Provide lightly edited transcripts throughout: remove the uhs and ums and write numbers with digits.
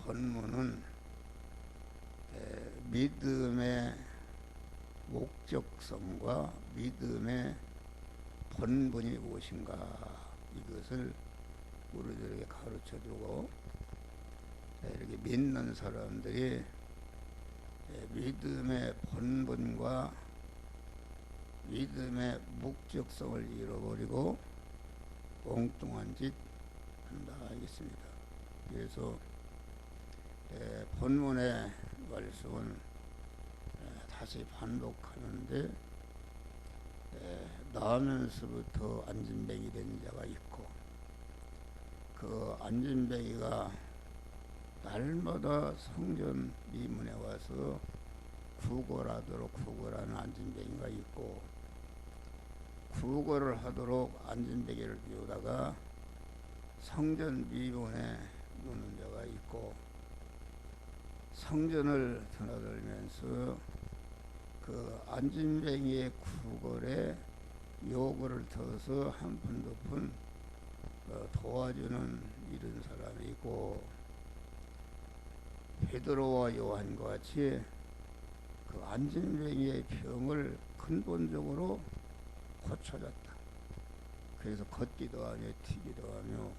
본문은 믿음의 목적성과 믿음의 본분이 무엇인가, 이것을 우리들에게 가르쳐주고, 이렇게 믿는 사람들이 믿음의 본분과 믿음의 목적성을 잃어버리고 엉뚱한 짓 한다 하겠습니다. 그래서 본문의 말씀은 다시 반복하는데, 나면서부터 안진뱅이 된 자가 있고, 그 안진뱅이가 날마다 성전 미문에 와서 구걸하도록 구걸하는 안진뱅이가 있고, 구걸을 하도록 안진뱅이를 비우다가 성전 미문에 누는 자가 있고, 성전을 드나들면서 그 안진뱅이의 구걸에 요구를 터서 한 푼 두 푼 도와주는 이런 사람이 있고, 베드로와 요한과 같이 그 안진뱅이의 병을 근본적으로 고쳐졌다. 그래서 걷기도 하며 튀기도 하며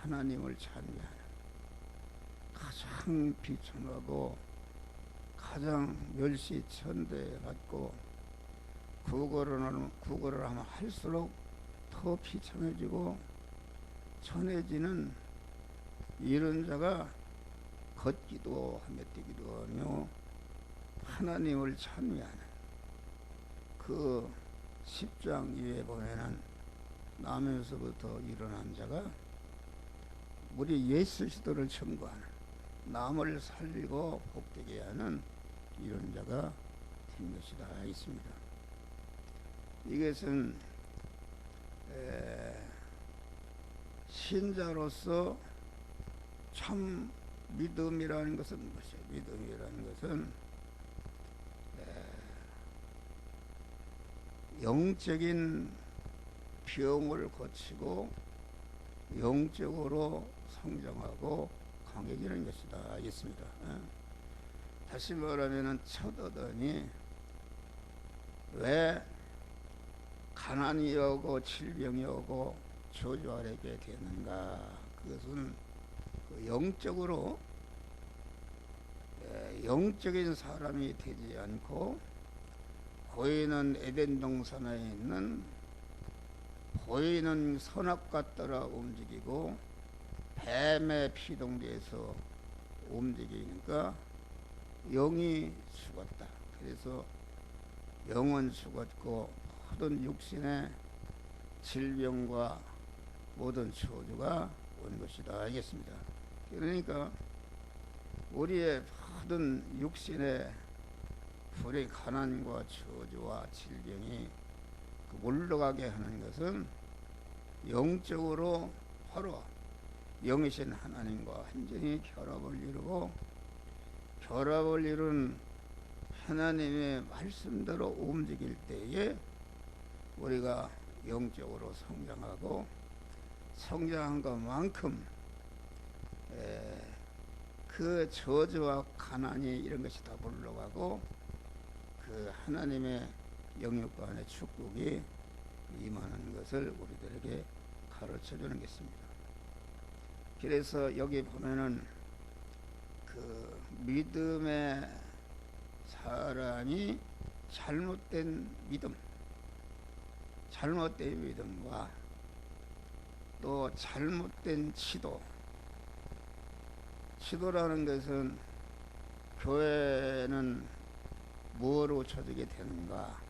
하나님을 찬미하는, 가장 비천하고 가장 멸시천대받고 구걸을 하면 할수록 더 비참해지고 천해지는 이런 자가 걷기도 하며 뛰기도 하며 하나님을 찬미하는, 그 10장 이에 보면은 나면서부터 일어난 자가 우리 예수 그리스도를 청구하는, 남을 살리고 복되게 하는 이런 자가 된 것이다 있습니다. 이것은 신자로서 참 믿음이라는 것은 무엇이에요? 믿음이라는 것은 영적인 병을 고치고 영적으로 성장하고 강해지는 것이다 있습니다. 다시 말하면 첫 얻으니 왜 가난이 오고 질병이 오고 저주하게 되는가? 그것은 영적으로 영적인 사람이 되지 않고 보이는 에덴 동산에 있는 보이는 선악과 따라 움직이고 뱀의 피동대에서 움직이니까 영이 죽었다. 그래서 영은 죽었고 모든 육신의 질병과 모든 저주가 온 것이다 하겠습니다. 그러니까 우리의 모든 육신의 불의 가난과 저주와 질병이 물러가게 하는 것은 영적으로 바로 영이신 하나님과 완전히 결합을 이루고, 결합을 이룬 하나님의 말씀대로 움직일 때에 우리가 영적으로 성장하고, 성장한 것만큼 그 저주와 가난이 이런 것이 다 물러가고 그 하나님의 영육과 안의 축복이 임하는 것을 우리들에게 가르쳐 주는 것입니다. 그래서 여기 보면은 그 믿음의 사람이 잘못된 믿음과 또 잘못된 지도라는 것은 교회는 무엇으로 조직이 되는가?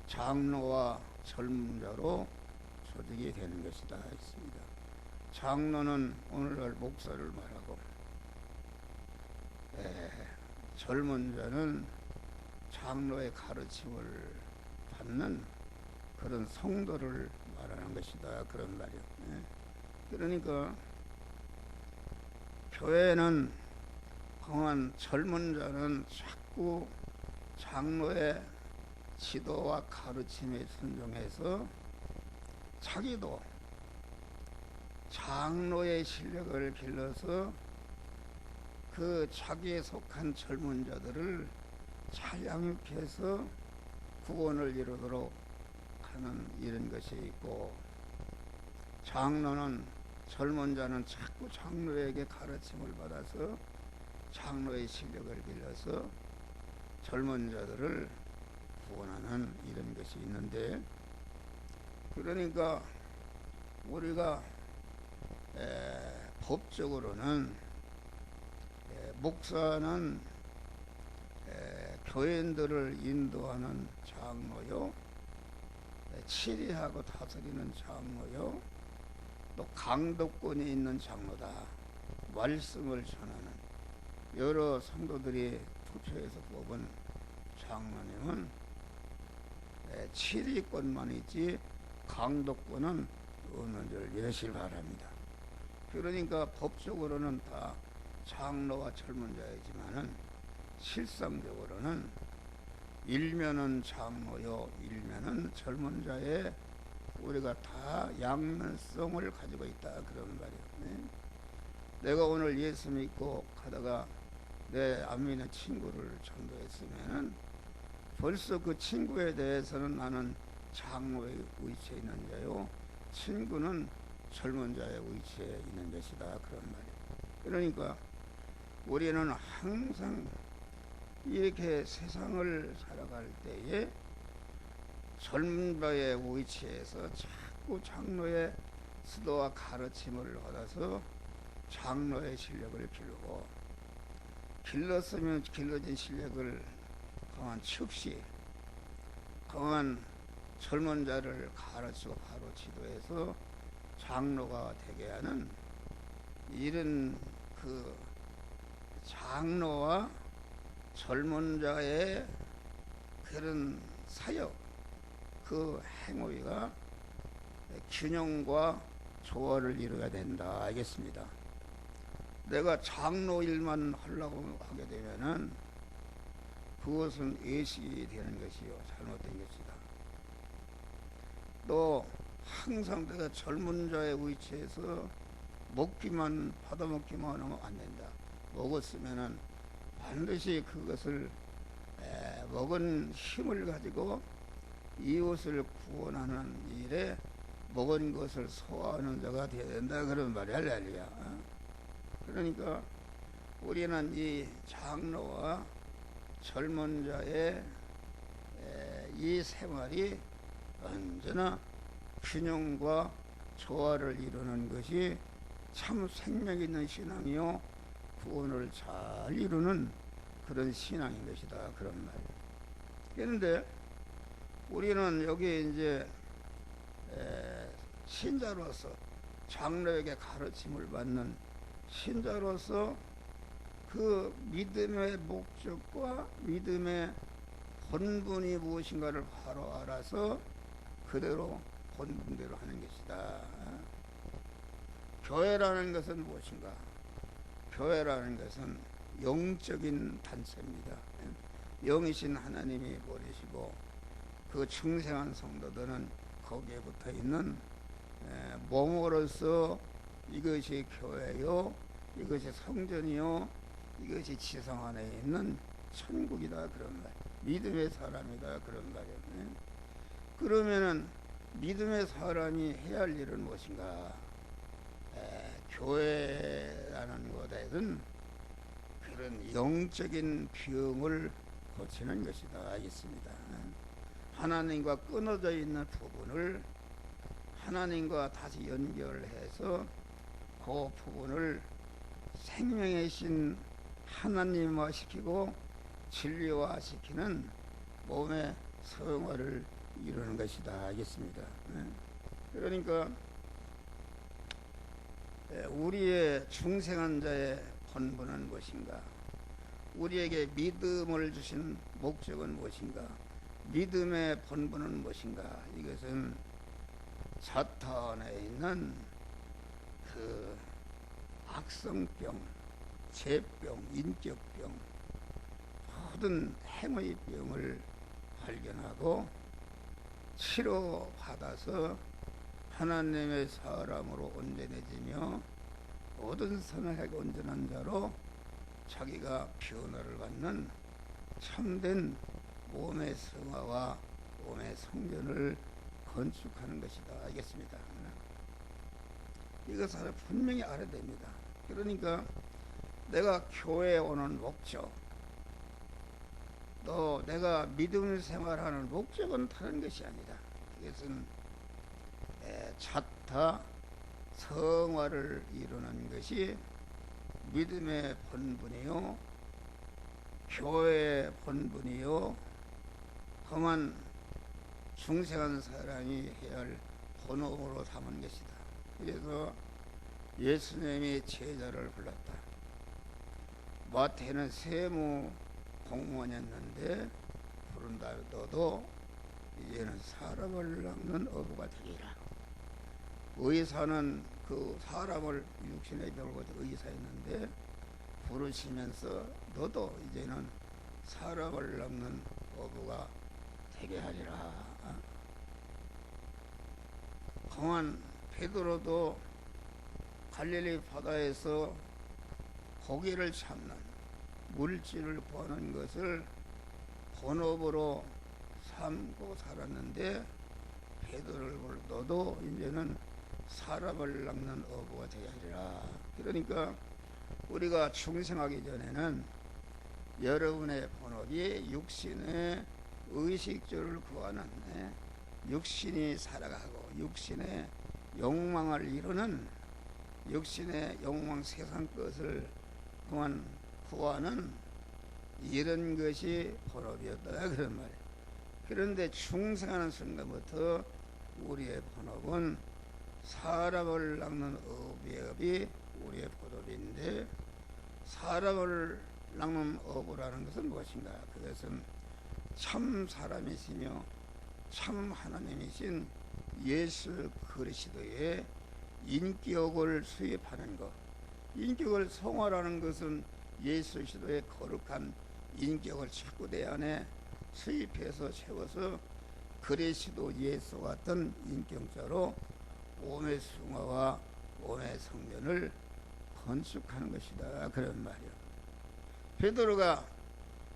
장로와 젊은자로 조직이 되는 것이다 했습니다. 장로는 오늘날 목사를 말하고, 젊은 자는 장로의 가르침을 받는 그런 성도를 말하는 것이다, 그런 말이에요. 그러니까 교회는 강한 젊은 자는 자꾸 장로의 지도와 가르침에 순종해서 자기도 장로의 실력을 길러서 그 자기에 속한 젊은 자들을 잘 양육해서 구원을 이루도록 하는 이런 것이 있고, 장로는 젊은 자는 자꾸 장로에게 가르침을 받아서 장로의 실력을 빌려서 젊은 자들을 구원하는 이런 것이 있는데, 그러니까 우리가 법적으로는 목사는 교인들을 인도하는 장로요, 치리하고 다스리는 장로요, 또 강독권이 있는 장로다. 말씀을 전하는 여러 성도들이 투표해서 뽑은 장로님은 치리권만 있지 강독권은 없는 줄 믿으시기 바랍니다. 그러니까 법적으로는 다 장로와 젊은 자이지만은 실상적으로는 일면은 장로요, 일면은 젊은 자의 우리가 다 양면성을 가지고 있다, 그런 말이에요. 내가 오늘 예수 믿고 가다가 내 안 믿는 친구를 전도했으면은 벌써 그 친구에 대해서는 나는 장로의 위치에 있는 자요, 친구는 젊은 자의 위치에 있는 것이다, 그런 말이에요. 그러니까 우리는 항상 이렇게 세상을 살아갈 때에 젊은 자의 위치에서 자꾸 장로의 수도와 가르침을 받아서 장로의 실력을 기르고, 길렀으면 길러진 실력을 강한 즉시 강한 젊은 자를 가르치고 바로 지도해서 장로가 되게 하는 이런 그 장로와 젊은 자의 그런 사역, 그 행위가 균형과 조화를 이루어야 된다, 알겠습니다. 내가 장로 일만 하려고 하게 되면은 그것은 예식이 되는 것이요, 잘못된 것이다. 또 항상 내가 젊은 자의 위치에서 먹기만 받아먹기만 하면 안 된다. 먹었으면은 반드시 그것을 먹은 힘을 가지고 이웃을 구원하는 일에 먹은 것을 소화하는 자가 되어야 된다, 그런 말이 할렐루야. 그러니까 우리는 이 장로와 젊은 자의 이 생활이 언제나 균형과 조화를 이루는 것이 참 생명 있는 신앙이요, 구원을 잘 이루는 그런 신앙인 것이다, 그런 말이에요. 그런데 우리는 여기 이제 신자로서 장로에게 가르침을 받는 신자로서 그 믿음의 목적과 믿음의 본분이 무엇인가를 바로 알아서 그대로 본분대로 하는 것이다. 교회라는 것은 무엇인가? 교회라는 것은 영적인 단체입니다. 영이신 하나님이 버리시고 그 충성한 성도들은 거기에 붙어 있는 몸으로서 이것이 교회요, 이것이 성전이요, 이것이 지성 안에 있는 천국이다, 그런 말. 믿음의 사람이다, 그런 말이에요. 그러면은 믿음의 사람이 해야 할 일은 무엇인가? 교회라는 것에는 그런 영적인 병을 고치는 것이다, 알겠습니다. 하나님과 끊어져 있는 부분을 하나님과 다시 연결해서 그 부분을 생명의 신 하나님화 시키고 진리화 시키는 몸의 성화를 이루는 것이다, 알겠습니다. 그러니까 우리의 중생한 자의 본분은 무엇인가? 우리에게 믿음을 주신 목적은 무엇인가? 믿음의 본분은 무엇인가? 이것은 사탄에 있는 그 악성병, 죄병, 인격병, 모든 행의 병을 발견하고 치료받아서 하나님의 사람으로 온전해지며 모든 선을 하고 온전한 자로 자기가 변화를 받는 참된 몸의 성화와 몸의 성전을 건축하는 것이다. 알겠습니다. 이것을 분명히 알아야 됩니다. 그러니까 내가 교회에 오는 목적, 또 내가 믿음 생활하는 목적은 다른 것이 아니다. 이것은 자타 성화를 이루는 것이 믿음의 본분이요, 교회의 본분이요, 험한 중생한 사람이 해야 할 본업으로 삼은 것이다. 그래서 예수님이 제자를 불렀다. 마태는 세무 공무원이었는데 부른다. 너도 이제는 사람을 낚는 어부가 되리라. 의사는 그 사람을 육신에 들고 의사였는데 부르시면서 너도 이제는 사람을 낚는 어부가 되게 하리라. 강한 베드로도 갈릴리 바다에서 고기를 잡는 물질을 버는 것을 본업으로 삼고 살았는데 베드로를 불러 너도 이제는 사람을 낚는 어부가 되게 하리라. 그러니까 우리가 중생하기 전에는 여러분의 본업이 육신의 의식주를 구하는 육신이 살아가고 육신의 욕망을 이루는 육신의 욕망 세상 것을 구하는 이런 것이 본업이었다 그런 말이에요. 그런데 중생하는 순간부터 우리의 본업은 사람을 낚는 어부업이 우리의 본업인데 사람을 낚는 어부라는 것은 무엇인가? 그것은 참 사람이시며 참 하나님이신 예수 그리스도의 인격을 수입하는 것. 인격을 성화라는 것은 예수 그리스도의 거룩한 인격을 자꾸 내 안에 수입해서 채워서 그리스도 예수 같은 인격자로 몸의 승화와 몸의 성전을 건축하는 것이다 그런 말이요. 베드로가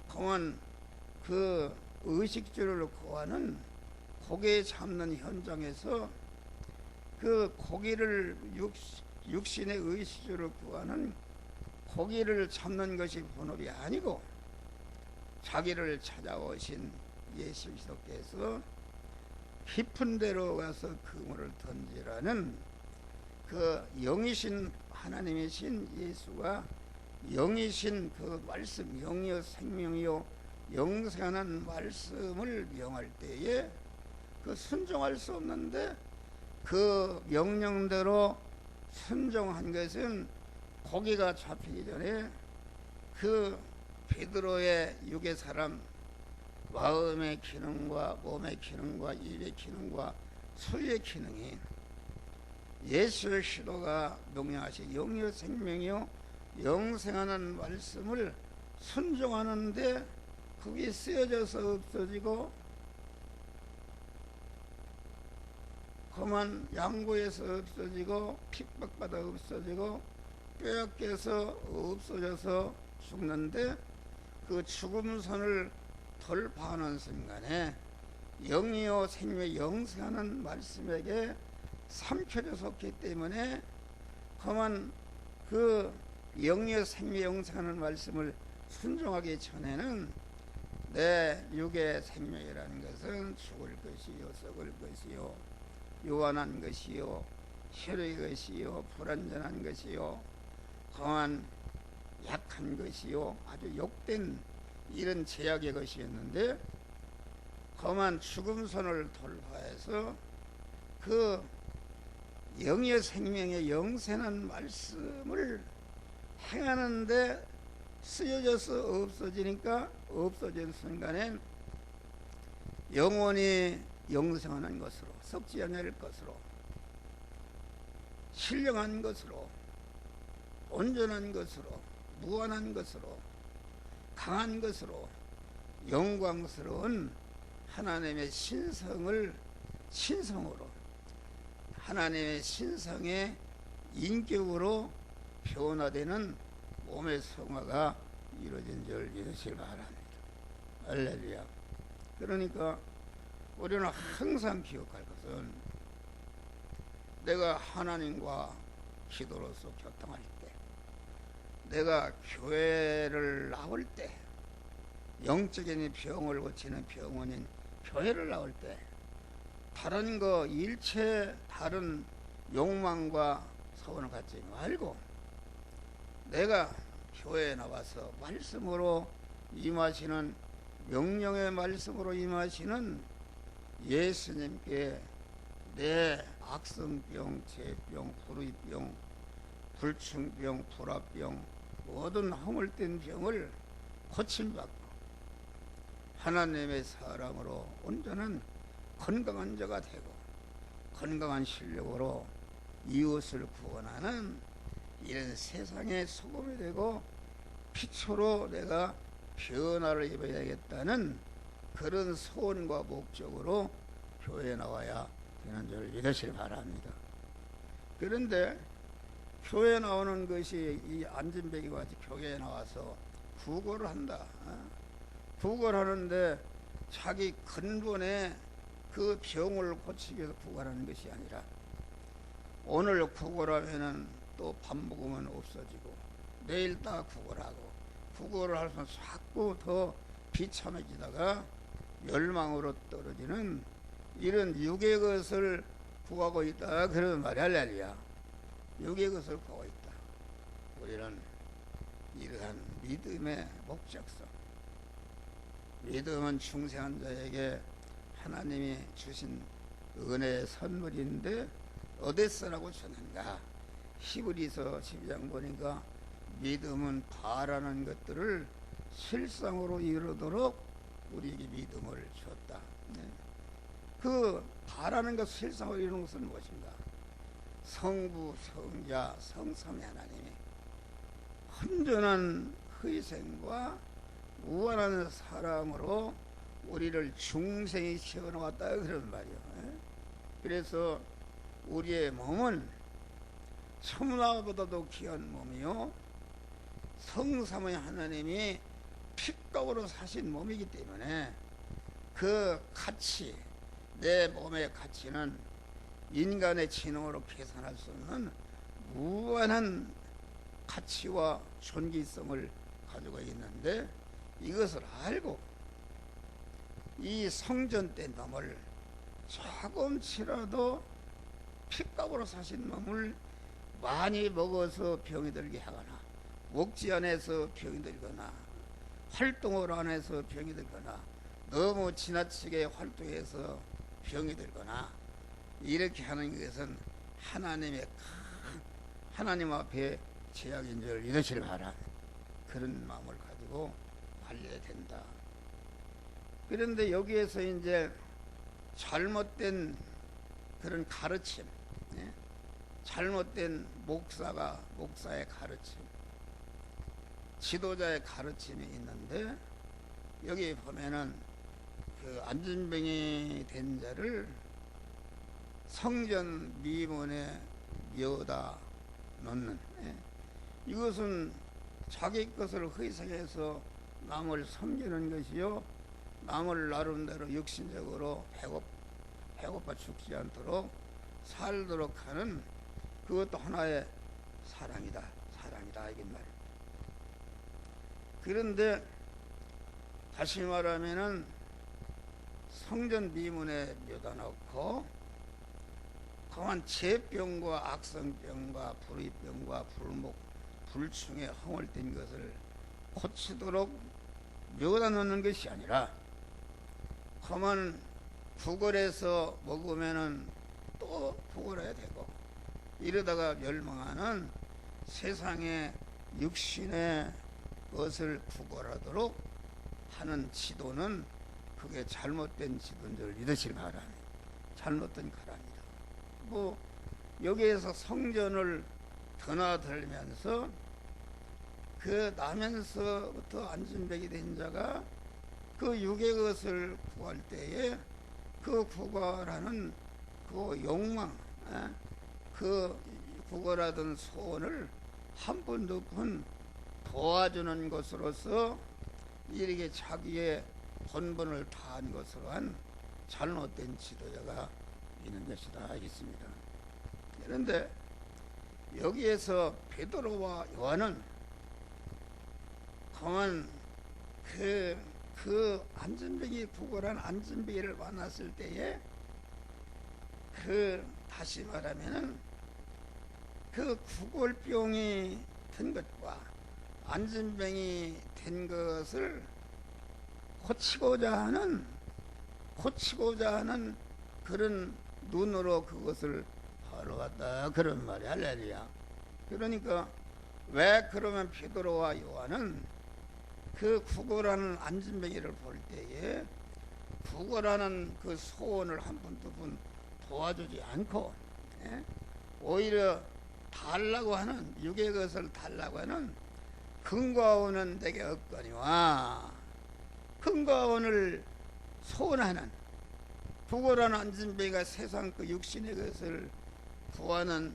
공한 그 의식주를 구하는 고기 잡는 현장에서 그 고기를 육신의 의식주를 구하는 고기를 잡는 것이 본업이 아니고 자기를 찾아오신 예수 그리스도께서 깊은 데로 가서 그물을 던지라는 그 영이신 하나님이신 예수가 영이신 그 말씀, 영이요 생명이요 영생하는 말씀을 명할 때에 그 순종할 수 없는데 그 명령대로 순종한 것은 고기가 잡히기 전에 그 베드로의 육의 사람 마음의 기능과 몸의 기능과 입의 기능과 수의 기능이 예수 그리스도가 명령하신 영이요 생명이요 영생하는 말씀을 순종하는데 그게 쓰여져서 없어지고 그만 양고에서 없어지고 핍박받아 없어지고 빼앗겨서 없어져서 죽는데 그 죽음선을 돌파하는 순간에 영이요 생명 영생하는 말씀에게 삼켜졌었기 때문에 그만 그 영이요 생명 영생하는 말씀을 순종하기 전에는 내 육의 생명이라는 것은 죽을 것이요 썩을 것이요 요한한 것이요 혈의 것이요 불완전한 것이요 강한 약한 것이요 아주 욕된 이런 제약의 것이었는데 그만 죽음선을 돌파해서 그 영의 생명의 영생한 말씀을 행하는데 쓰여져서 없어지니까 없어진 순간엔 영원히 영생하는 것으로 썩지 않을 것으로 신령한 것으로 온전한 것으로 무한한 것으로 강한 것으로 영광스러운 하나님의 신성으로 하나님의 신성의 인격으로 변화되는 몸의 성화가 이루어진 줄 믿으시기 바랍니다. 할렐루야. 그러니까 우리는 항상 기억할 것은 내가 하나님과 기도로서 교통할 때, 내가 교회를 나올 때, 영적인 병을 고치는 병원인 교회를 나올 때, 다른 거 일체 다른 욕망과 소원을 갖지 말고 내가 교회에 나와서 말씀으로 임하시는, 명령의 말씀으로 임하시는 예수님께 내 악성병, 재병, 불의병, 불충병, 불화병, 모든 허물된 병을 고침받고 하나님의 사랑으로 온전한 건강한 자가 되고 건강한 실력으로 이웃을 구원하는 이런 세상의 소금이 되고 피초로 내가 변화를 입어야겠다는 그런 소원과 목적으로 교회에 나와야 되는 줄 믿으시기 바랍니다. 그런데 교회에 나오는 것이 이 안진뱅이와 같이 교회에 나와서 구걸을 한다. 구걸하는데 자기 근본의 그 병을 고치기 위해서 구걸하는 것이 아니라 오늘 구걸하면은 또 밥 먹으면 없어지고 내일 딱 구걸하고 구걸을 하면서 자꾸 더 비참해지다가 멸망으로 떨어지는 이런 육의 것을 구하고 있다. 그런 말이 할렐루야. 육의 것을 구하고 있다. 우리는 이러한 믿음의 목적성, 믿음은 중생한 자에게 하나님이 주신 은혜의 선물인데 어디서라고 주는가? 히브리서 12장 보니까 믿음은 바라는 것들을 실상으로 이루도록 우리에게 믿음을 줬다. 그 바라는 것, 실상으로 이루는 것은 무엇인가? 성부, 성자, 성삼위 하나님이 온전한 희생과 무한한 사랑으로 우리를 중생이 세워놓았다. 그런 말이요. 그래서 우리의 몸은 천하보다도 귀한 몸이요 성삼위 하나님이 피값으로 사신 몸이기 때문에 그 가치, 내 몸의 가치는 인간의 지능으로 계산할 수 없는 무한한 가치와 존귀성을 가지고 있는데 이것을 알고 이 성전된 몸을 조금치라도 피값으로 사신 몸을 많이 먹어서 병이 들게 하거나 먹지 않아서 병이 들거나 활동을 안 해서 병이 들거나 너무 지나치게 활동해서 병이 들거나 이렇게 하는 것은 하나님 앞에 죄악인 줄 믿으시기 바랍니다. 그런 마음을 가지고 살려야 된다. 그런데 여기에서 이제 잘못된 그런 가르침, 잘못된 목사의 가르침, 지도자의 가르침이 있는데 여기 보면은 그 안진뱅이 된 자를 성전 미문에 묘다 놓는, 이것은 자기 것을 희생해서 남을 섬기는 것이요 남을 나름대로 육신적으로 배고파 죽지 않도록 살도록 하는 그것도 하나의 사랑이다 이게 말이에요. 그런데 다시 말하면은 성전 미문에 묘다 놓고 그만 재병과 악성병과 불의병과 불충에 허물된 것을 고치도록 묘다 놓는 것이 아니라 그만 구걸해서 먹으면은 또 구걸해야 되고 이러다가 멸망하는 세상의 육신의 것을 구걸하도록 하는 지도는 그게 잘못된 지도인 줄 믿으시기 바랍니다. 잘못된 가랍니다. 뭐 여기에서 성전을 드나들면서 그 나면서부터 안진뱅이 된 자가 그 육의 것을 구할 때에 그 구걸하는 그 욕망, 그 구걸하던 소원을 한 번 두 번 도와주는 것으로서 이렇게 자기의 본분을 다한 것으로 한 잘못된 지도자가 있는 것이다 하겠습니다. 그런데 여기에서 베드로와 요한은 그만 그 안진뱅이 구걸한 안진뱅이를 만났을 때에 다시 말하면은 그 구걸병이 든 것과 안진뱅이 된 것을 고치고자 하는 그런 눈으로 그것을 바라봤다 그런 말이야. 할렐루야. 그러니까 왜 그러면 베드로와 요한은 그 구걸하는 안진뱅이를 볼 때에 구걸하는 그 소원을 한 분 두 분 도와주지 않고 오히려 달라고 하는 육의 것을 달라고 하는 금과원은 내게 없거니와 금과원을 소원하는 구걸하는 안진뱅이가 세상 그 육신의 것을 구하는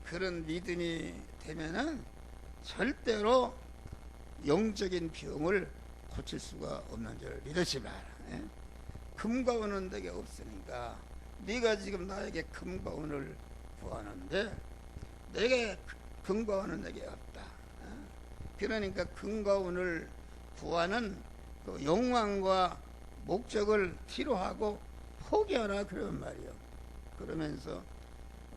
그런 믿음이 되면은 절대로 영적인 병을 고칠 수가 없는 줄 믿으시 마라. 금과 은은 내게 없으니까 네가 지금 나에게 금과 은을 구하는데 내게 금과 은은 내게 없다. 그러니까 금과 은을 구하는 그 욕망과 목적을 뒤로하고 포기하라 그런 말이요. 그러면서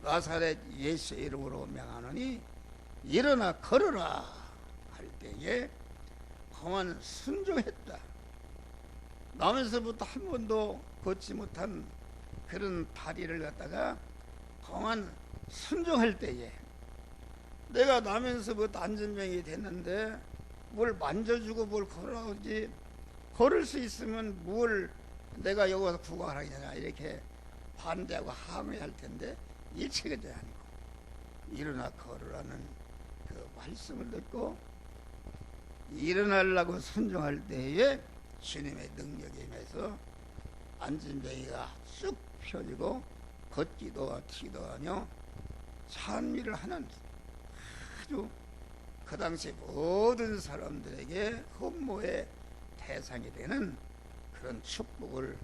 나사렛 예수의 이름으로 명하노니 일어나 걸어라 할 때에 그만 순종했다. 나면서부터 한 번도 걷지 못한 그런 다리를 갖다가 그만 순종할 때에 내가 나면서부터 안진병이 됐는데 뭘 만져주고 뭘 걸어오지 걸을 수 있으면 뭘 내가 여기서 구걸하겠냐 이렇게 반대하고 항의할 텐데 일체가 아니고 일어나 걸으라는 그 말씀을 듣고 일어나려고 순종할 때에 주님의 능력에 임해서 안진뱅이가 쑥 펴지고 걷기도 튀기도 하며 찬미를 하는 아주 그 당시 모든 사람들에게 흠모의 대상이 되는 그런 축복을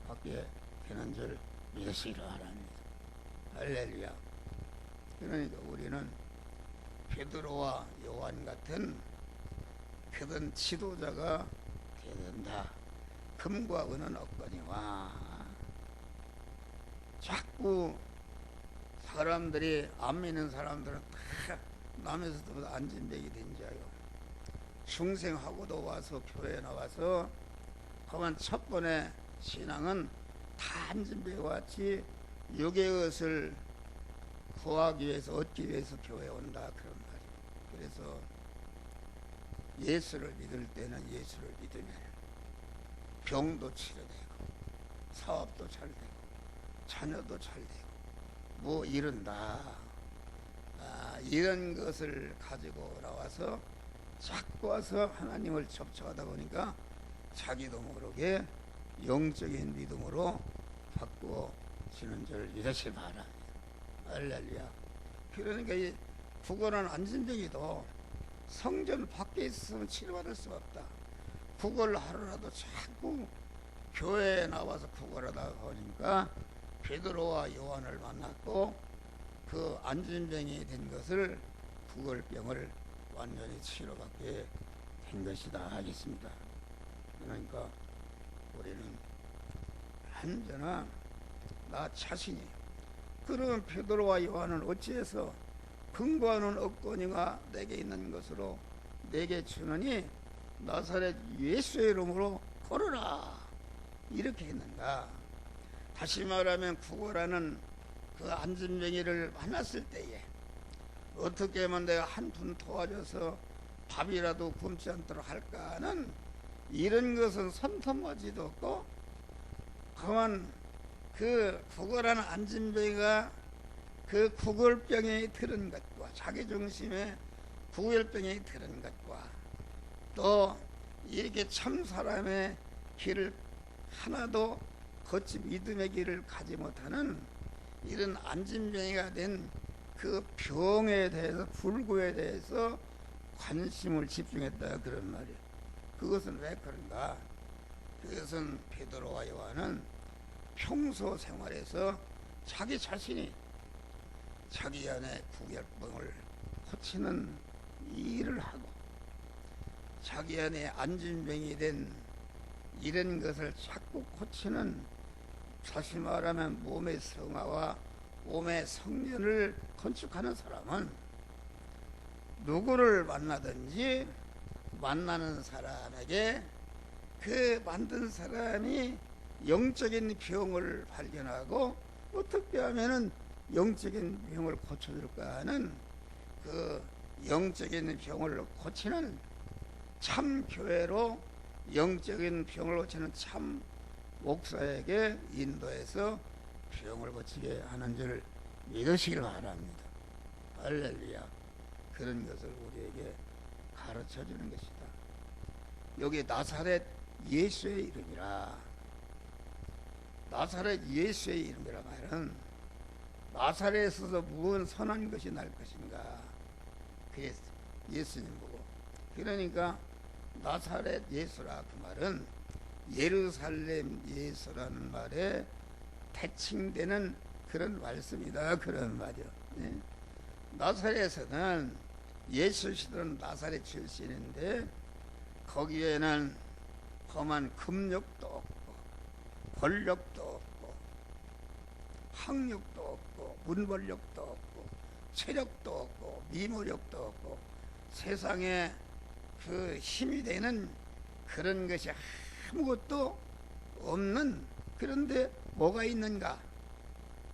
받게 되는 줄 믿으시기를 바랍니다. 할렐루야. 그러니까 우리는 베드로와 요한 같은 그런 지도자가 되어야 된다. 금과 은은 없거니와 자꾸 사람들이 안 믿는 사람들은 다 남에서도 안진뱅이 된 자요. 중생하고도 와서 교회에 나와서 그만 첫 번에 신앙은 다 안진뱅이 왔지 육의 것을 구하기 위해서 얻기 위해서 교회에 온다 그런 말이에요. 그래서 예수를 믿을 때는 예수를 믿으면 병도 치료되고 사업도 잘 되고 자녀도 잘 되고 뭐 이런다. 이런 것을 가지고 나와서 자꾸 와서 하나님을 접촉하다 보니까 자기도 모르게 영적인 믿음으로 바꾸어지는 줄 믿으시 바라. 할렐루야. 그러니까 이 구걸한 안진뱅이도 성전 밖에 있으면 치료받을 수 없다. 구걸을 하루라도 자꾸 교회에 나와서 구걸하다 보니까 베드로와 요한을 만났고 그 안진뱅이 된 것을 구걸병을 완전히 치료받게 된 것이다 하겠습니다. 그러니까 우리는 언제나 나 자신이 그러면 베드로와 요한은 어찌해서 근거하는 없거니가 내게 있는 것으로 내게 주느니 나사렛 예수의 이름으로 걸어라 이렇게 했는가. 다시 말하면 구걸하는 그 안진뱅이를 만났을 때에 어떻게 하면 내가 한 푼 도와줘서 밥이라도 굶지 않도록 할까는 이런 것은 손톱맞이도 없고 그만 그 구걸하는 안진뱅이가 그 구걸병에 들은 것과 자기중심의 구걸병에 들은 것과 또 이렇게 참 사람의 길을 하나도 걷지 믿음의 길을 가지 못하는 이런 안진뱅이가 된 그 병에 대해서 불구에 대해서 관심을 집중했다 그런 말이에요. 그것은 왜 그런가? 그것은 베드로와 요한은 평소 생활에서 자기 자신이 자기 안에 구결병을 고치는 일을 하고 자기 안에 안진병이 된 이런 것을 자꾸 고치는, 다시 말하면 몸의 성화와 몸의 성년을 건축하는 사람은 누구를 만나든지 만나는 사람에게 그 만든 사람이 영적인 병을 발견하고 어떻게 하면은 영적인 병을 고쳐줄까 하는 그 영적인 병을 고치는 참 교회로 영적인 병을 고치는 참 목사에게 인도해서 병을 고치게 하는 줄 믿으시길 바랍니다. 할렐루야. 그런 것을 우리에게 가르쳐 주는 것이다. 여기 나사렛 예수의 이름이라, 나사렛 예수의 이름이라 말은 나사렛에서 무슨 선한 것이 날 것인가, 그게 예수님 보고. 그러니까 나사렛 예수라 그 말은 예루살렘 예수라는 말에 대칭되는 그런 말씀이다 그런 말이요. 네? 나사렛에서는 예수 시대는 나사렛 출신인데 거기에는 험한 금욕도 없고 권력도 없고 학력도 없고 문벌력도 없고 체력도 없고 미모력도 없고 세상에 그 힘이 되는 그런 것이 아무것도 없는, 그런데 뭐가 있는가?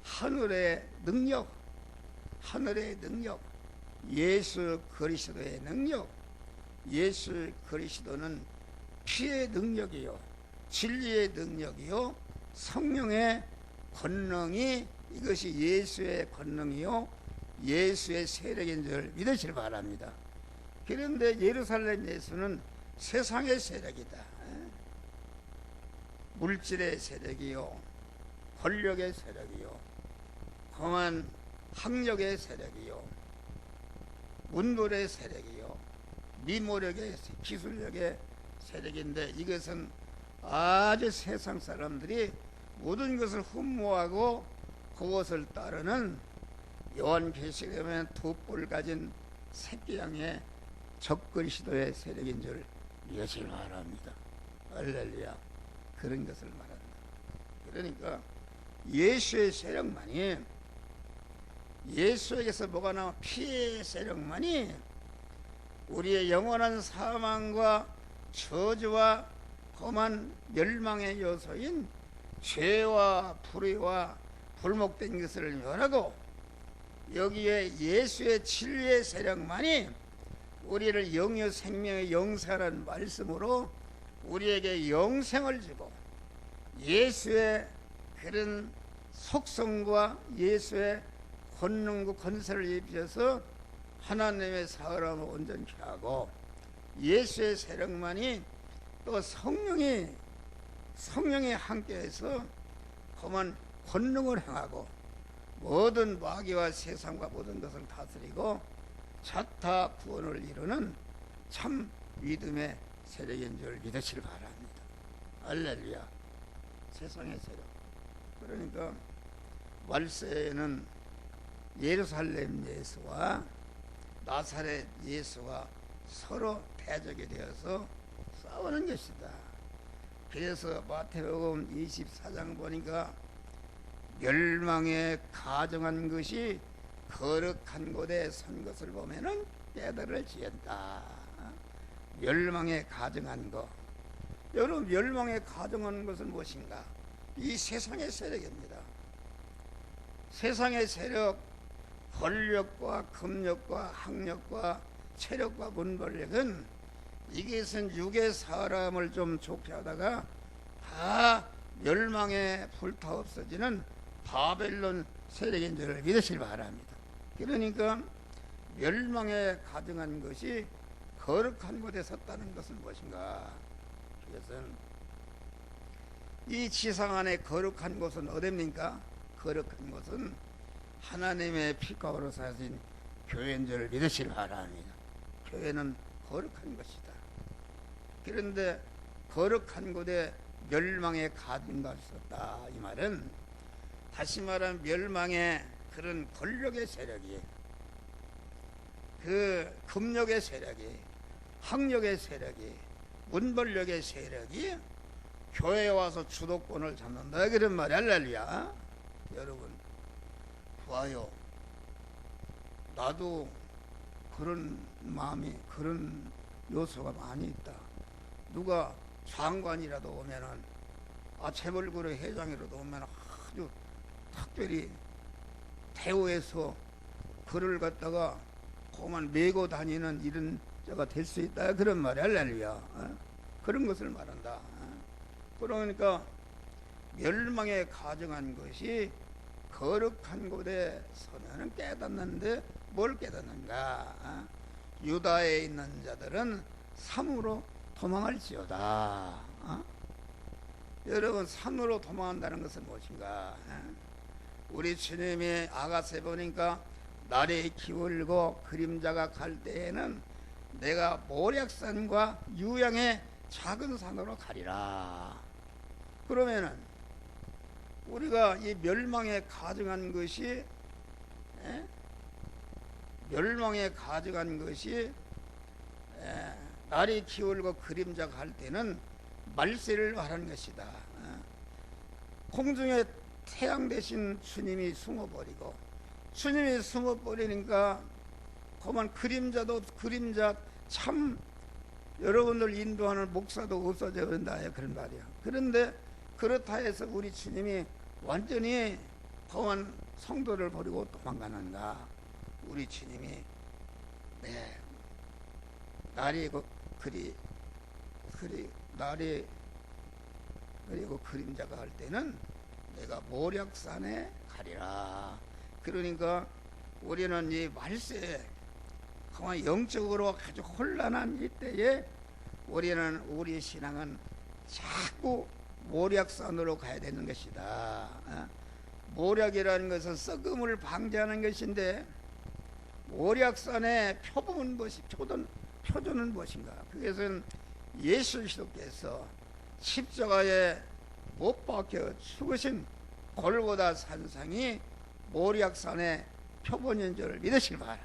하늘의 능력, 하늘의 능력, 예수 그리스도의 능력. 예수 그리스도는 피의 능력이요 진리의 능력이요 성령의 권능이, 이것이 예수의 권능이요 예수의 세력인 줄 믿으시길 바랍니다. 그런데 예루살렘 예수는 세상의 세력이다. 물질의 세력이요 권력의 세력이요 험한 학력의 세력이요 문물의 세력이요 미모력의 기술력의 세력인데, 이것은 아주 세상 사람들이 모든 것을 흠모하고 그것을 따르는 요한계시록에 보면 두 뿔 가진 새끼양의 적그리스도의 세력인 줄 믿으시길 바랍니다. 할렐루야. 그런 것을 말한다. 그러니까 예수의 세력만이, 예수에게서 뭐가 나와? 피의 세력만이 우리의 영원한 사망과 저주와 험한 멸망의 요소인 죄와 불의와 불목된 것을 멸하고, 여기에 예수의 진리의 세력만이 우리를 영의 생명의 영생하라는 말씀으로 우리에게 영생을 주고 예수의 그런 속성과 예수의 권능과 권세를 입혀서 하나님의 사람을 온전케 하고, 예수의 세력만이 또 성령이 함께해서 험한 권능을 행하고 모든 마귀와 세상과 모든 것을 다스리고 자타 구원을 이루는 참 믿음의 세력인 줄 믿으시길 바랍니다. 할렐루야. 세상의 세력. 그러니까 말세에는 예루살렘 예수와 나사렛 예수가 서로 대적이 되어서 싸우는 것이다. 그래서 마태복음 24장 보니까 멸망에 가정한 것이 거룩한 곳에 선 것을 보면은 깨달을 지은다. 멸망에 가정한 것. 여러분, 멸망에 가정한 것은 무엇인가? 이 세상의 세력입니다. 세상의 세력, 권력과 금력과 학력과 체력과 문벌력은 이것은 육의 사람을 좀 좋게 하다가 다 멸망에 불타 없어지는 바벨론 세력인 줄을 믿으시길 바랍니다. 그러니까 멸망에 가정한 것이 거룩한 곳에 섰다는 것은 무엇인가? 그것은 이 지상 안에 거룩한 곳은 어디입니까? 거룩한 곳은 하나님의 피가로 사신 교회인 줄 믿으시길 바랍니다. 교회는 거룩한 것이다. 그런데 거룩한 곳에 멸망의 가든가 있었다. 이 말은 다시 말하면 멸망의 그런 권력의 세력이, 그 금력의 세력이, 학력의 세력이, 문벌력의 세력이 교회에 와서 주도권을 잡는다. 그런 말이 할렐루야. 여러분 봐요. 나도 그런 마음이, 그런 요소가 많이 있다. 누가 장관이라도 오면은, 재벌그룹 회장이라도 오면 아주 특별히 대우해서 그를 갖다가 그만 메고 다니는 이런 자가 될 수 있다. 그런 말이 할렐루야. 그런 것을 말한다. 그러니까 멸망에 가정한 것이 거룩한 곳에 서면은 깨닫는데 뭘 깨닫는가? 유다에 있는 자들은 산으로 도망할지어다. 여러분, 산으로 도망한다는 것은 무엇인가? 우리 주님이 아가서에 보니까 날이 기울고 그림자가 갈 때에는 내가 모략산과 유양의 작은 산으로 가리라. 그러면은 우리가 이 멸망에 가정한 것이, 멸망에 가정한 것이 날이 기울고 그림자가 갈 때는 말세를 말하는 것이다. 공중에 태양 대신 주님이 숨어버리고, 주님이 숨어버리니까 그만 그림자도 그림자, 참 여러분들 인도하는 목사도 없어져 버린다. 그런 말이야. 그런데 그렇다 해서 우리 주님이 완전히 그만 성도를 버리고 도망가는가? 우리 주님이 날이 날이 그리고 그림자가 할 때는 내가 모략산에 가리라. 그러니까 우리는 이 말세에 그만 영적으로 아주 혼란한 이때에 우리는, 우리 신앙은 자꾸 모략산으로 가야 되는 것이다. 모략이라는 것은 썩음을 방지하는 것인데, 모략산의 표본은 무엇이, 표준은 무엇인가? 그것은 예수 그리스도께서 십자가에 못 박혀 죽으신 골고다 산상이 모략산의 표본인 줄 믿으시기 바라.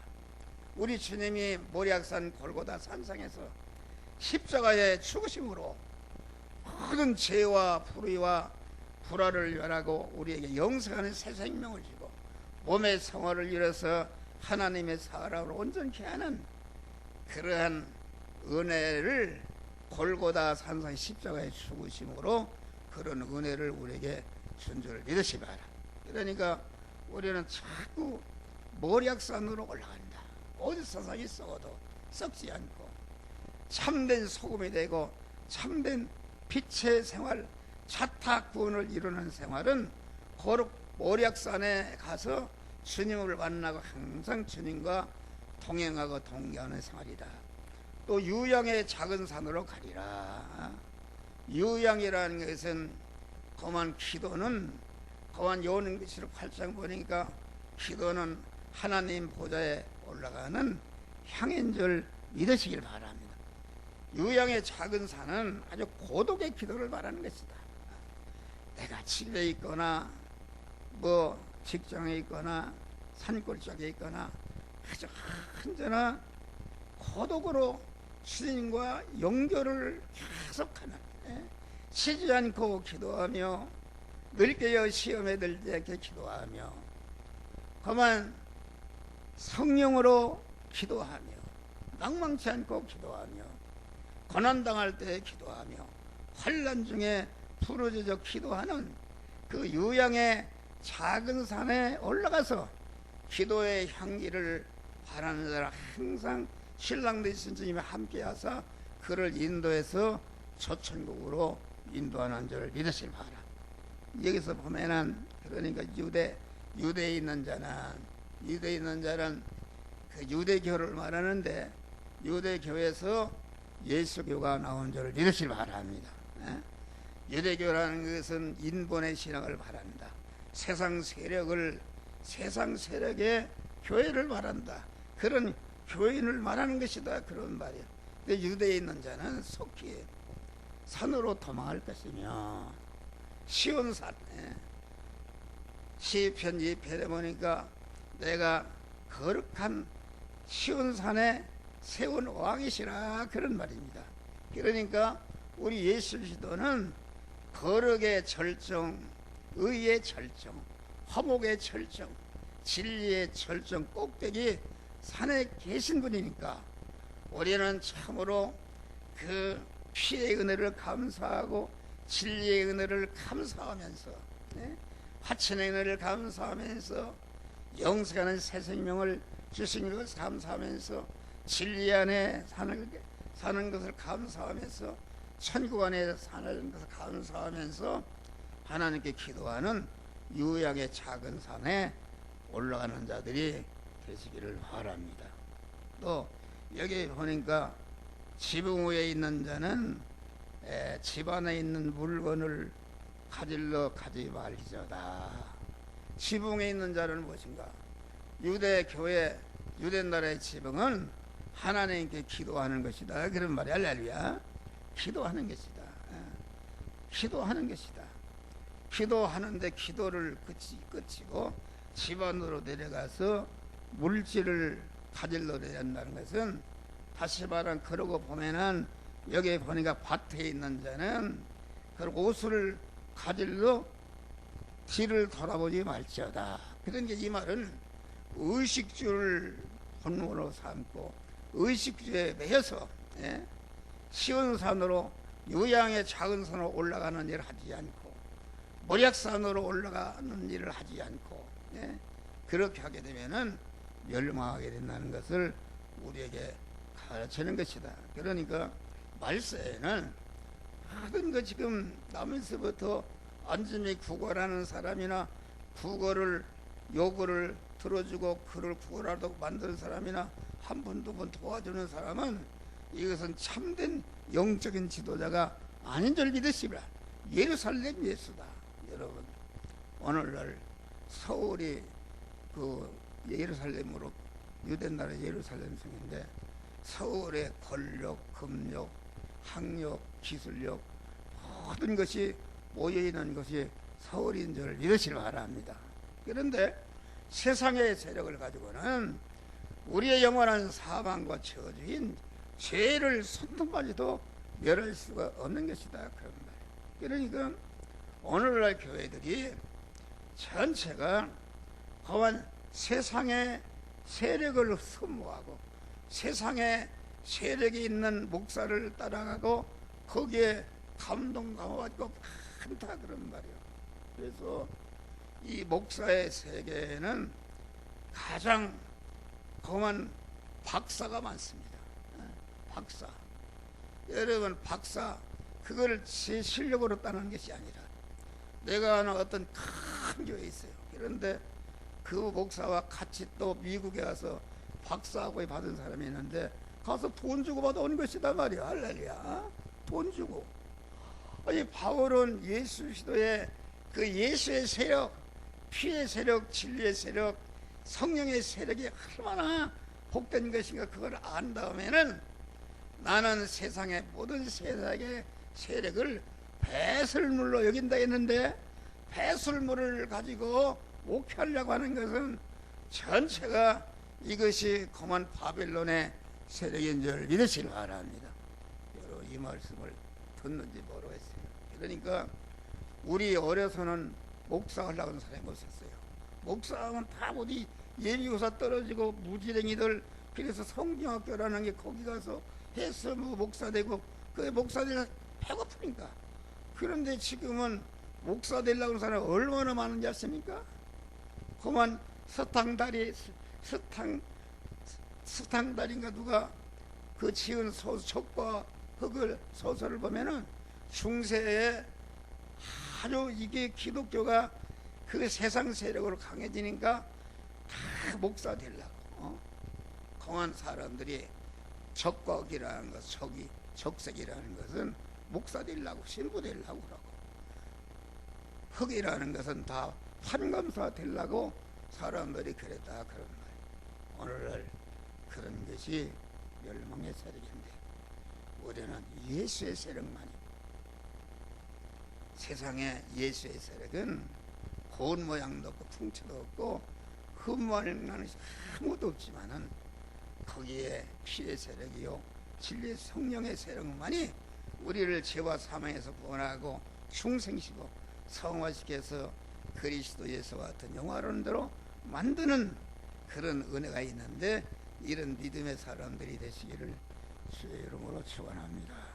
우리 주님이 모략산 골고다 산상에서 십자가에 죽으심으로 모든 죄와 불의와 불화를 멸하고 우리에게 영생하는 새 생명을 주고 몸의 성화를 이뤄서 하나님의 사람으로 온전케 하는 그러한 은혜를 골고다 산상 십자가에 죽으심으로 그런 은혜를 우리에게 준 줄 믿으시 바라. 그러니까 우리는 자꾸 모략산으로 올라간다. 어디 세상이 썩어도 썩지 않고 참된 소금이 되고 참된 빛의 생활, 자탁 구원을 이루는 생활은 거룩 모략산에 가서 주님을 만나고 항상 주님과 동행하고 동행하는 생활이다. 또 유양의 작은 산으로 가리라. 유양이라는 것은 그만 기도는, 그만 요한계시록 8장 보니까 기도는 하나님 보좌에 올라가는 향인 줄 믿으시길 바랍니다. 유양의 작은 산은 아주 고독의 기도를 말하는 것이다. 내가 집에 있거나 뭐 직장에 있거나 산골짜기에 있거나 아주 언제나 고독으로 주님과 연결을 계속하는, 쉬지 않고 기도하며 늘 깨어 시험에 들 때 이렇게 기도하며 그만 성령으로 기도하며 낭망치 않고 기도하며 고난당할 때 기도하며 환난 중에 부르짖어 기도하는 그 유양의 작은 산에 올라가서 기도의 향기를 바라는 자라 항상 신랑 되신 주님이 함께하사 그를 인도해서 저천국으로 인도하는 줄 믿으실 바라. 여기서 보면은 그러니까 유대에 있는 자는 그 유대교를 말하는데 유대교에서 예수교가 나온 줄 믿으실 바랍니다. 유대교라는 것은 인본의 신앙을 바란다. 세상 세력의 교회를 말한다. 그런 교인을 말하는 것이다. 그런 말이야. 근데 유대에 있는 자는 속히 산으로 도망할 것이며 시온산 시편 2편에 보니까 내가 거룩한 시온산에 세운 왕이시라 그런 말입니다. 그러니까 우리 예수 그리스도는 거룩의 절정, 의의 절정, 화목의 절정, 진리의 절정 꼭대기 산에 계신 분이니까 우리는 참으로 그 피의 은혜를 감사하고 진리의 은혜를 감사하면서 화천의 은혜를 감사하면서 영생하는 새 생명을 주신 것을 감사하면서 진리 안에 사는 것을 감사하면서 천국 안에 사는 것을 감사하면서 하나님께 기도하는 유양의 작은 산에 올라가는 자들이 되시기를 바랍니다. 또 여기 보니까 지붕 위에 있는 자는 집 안에 있는 물건을 가질러 가지 말지어다. 지붕에 있는 자는 무엇인가? 유대 교회, 유대 나라의 지붕은 하나님께 기도하는 것이다. 그런 말이 할렐루야. 기도하는 것이다. 기도하는 것이다. 기도하는데 기도를 그치고 집 안으로 내려가서 물질을 가질러 내려간다는 것은 다시 말하면 그러고 보면은 여기 보니까 밭에 있는 자는 그 옷을 가질러 뒤를 돌아보지 말지어다. 그러니까 이 말은 의식주를 본문으로 삼고 의식주에 매여서 시온산으로 유양의 작은 산으로 올라가는 일을 하지 않고 모략산으로 올라가는 일을 하지 않고 그렇게 하게 되면은 멸망하게 된다는 것을 우리에게 가르치는 것이다. 그러니까 말세에는 하던 거 지금 나면서부터 안전히 구걸하는 사람이나 구걸을 요구를 들어주고 그를 구걸하도록 만드는 사람이나 한 분 두 분 도와주는 사람은 이것은 참된 영적인 지도자가 아닌 줄 믿으시라. 예루살렘 예수다. 여러분 오늘날 서울이 그 예루살렘으로 유대나라 예루살렘 성인데 서울의 권력, 금력, 학력, 기술력 모든 것이 모여있는 것이 서울인 줄 믿으시기 바랍니다. 그런데 세상의 세력을 가지고는 우리의 영원한 사망과 저주인 죄를 손등까지도 멸할 수가 없는 것이다. 그런 말이에요. 그러니까 오늘날 교회들이 전체가 그만 세상의 세력을 흠모하고 세상에 세력이 있는 목사를 따라가고 거기에 감동감화받고 많다 그런 말이에요. 그래서 이 목사의 세계에는 가장 그만 박사가 많습니다. 박사. 여러분 박사 그걸 제 실력으로 따는 것이 아니라 내가 아는 어떤 큰 교회에 있어요. 그런데 그 목사와 같이 또 미국에 가서 박사학위 받은 사람이 있는데 가서 돈 주고 받아오는 것이다 말이야. 할렐루야. 돈 주고. 이 바울은 예수 그리스도의 그 예수의 세력, 피의 세력, 진리의 세력, 성령의 세력이 얼마나 복된 것인가 그걸 안 다음에는 나는 세상의 모든 세상의 세력을 배설물로 여긴다 했는데 배설물을 가지고 목회하려고 하는 것은 전체가 이것이 그만 바벨론의 세력인 줄 믿으시기 바랍니다. 여러분 이 말씀을 듣는지 모르겠어요. 그러니까 우리 어려서는 목사하려고 하는 사람이 없었어요. 목사하면 다 어디 예비고사 떨어지고 무지랭이들 그래서 성경학교라는 게 거기 가서 해서 뭐 목사 되고 그 목사들 배고프니까. 그런데 지금은 목사 되려고 하는 사람이 얼마나 많은지 아십니까? 그만 스탕달인가 누가 그 지은 적과 흑을 소설을 보면은 중세에 아주 이게 기독교가 그 세상 세력으로 강해지니까 다 목사 되려고 공한 사람들이 적과흑이라는 것, 적색이라는 것은 목사 되려고 신부 되려고 그러고 흑이라는 것은 다 판검사 되려고 사람들이 그랬다 그런 말이에요. 오늘날 그런 것이 멸망의 세력인데 우리는 예수의 세력만이, 세상에 예수의 세력은 고운 모양도 없고 풍채도 없고 흠모하는 것이 아무도 없지만은 거기에 피의 세력이요 진리의 성령의 세력만이 우리를 죄와 사망에서 구원하고 중생시고 성화시켜서 그리스도 예수와 같은 영화로운 대로 만드는 그런 은혜가 있는데, 이런 믿음의 사람들이 되시기를 주의 이름으로 축원합니다.